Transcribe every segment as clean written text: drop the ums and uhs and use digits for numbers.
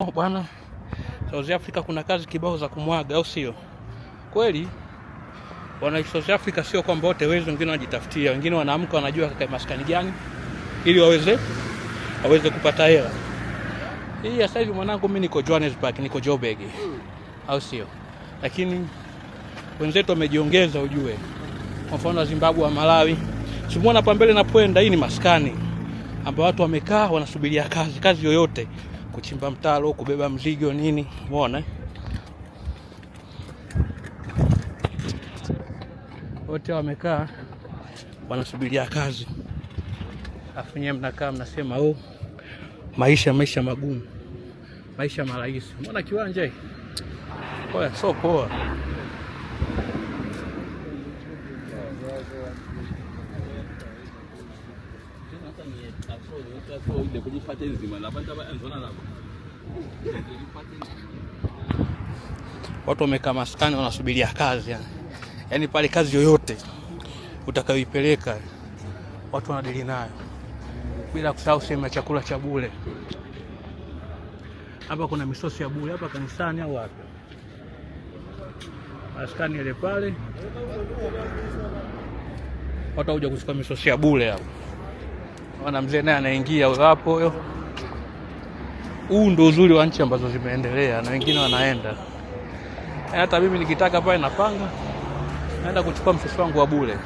Bwana, South Africa kuna kazi kibao za kumwaga, au sio? Kweli wana South Africa sio kwamba wote wezi, wengine wanajitafutia, wengine wanaamka wanajua kaka maskani gani ili waweze kupata hela. Hii sasa hivi mwanangu, mimi niko Johannesburg, niko Joburg, au sio? Lakini wenzetu wamejiongeza, ujue. Kwa mfano Zimbabwe wa Malawi, simuona hapa mbele napoenda, hii ni maskani ambao watu wamekaa wanasubiria kazi yoyote, kuchimba mtaro, kubeba mzigo nini, umeona? Wote wamekaa wanasubiria kazi. Afu nyewe mnakaa mnasema maisha magumu, maisha marahisi. Umeona kiwanja hiki? Oya, so poa. Watu wamekaa maskani wanasubiria kazi yani. Yaani pale kazi yoyote utakayoipeleka watu wanadili nayo. Bila kusahau sehemu ya chakula cha bure. Hapa kuna misosi ya bure hapa kanisani au wapi? Maskani ile pale. Watu huja kuchukua misosi ya bure hapo. Wana mzee naye anaingia hapo huyo. Huu ndio uzuri wa nchi ambazo zimeendelea na wengine wanaenda. Hata mimi nikitaka pale napanga naenda kuchukua msosi wangu wa bure.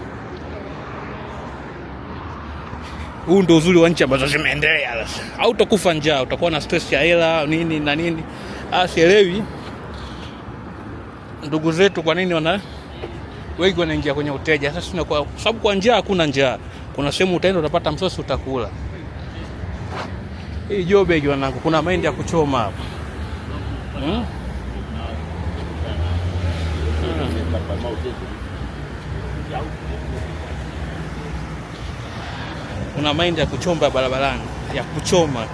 Huu ndio uzuri wa nchi ambazo zimeendelea sasa. Hautakufa njaa, utakuwa na stress ya hela nini na nini. Sielewi ndugu zetu kwa nini wengi wanaingia kwenye uteja. Sasa kwa sababu kwa njaa hakuna njaa. Kuna sehemu utaenda utapata msosi utakula. Hii Joburg wanangu, kuna mahindi ya kuchoma hapa. Kuna mahindi ya kuchomba barabarani, ya kuchoma.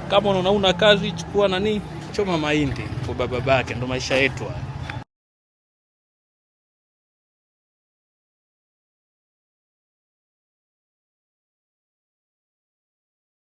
Kama unaona kazi, chukua choma mahindi kwa babake, ndo maisha yetu.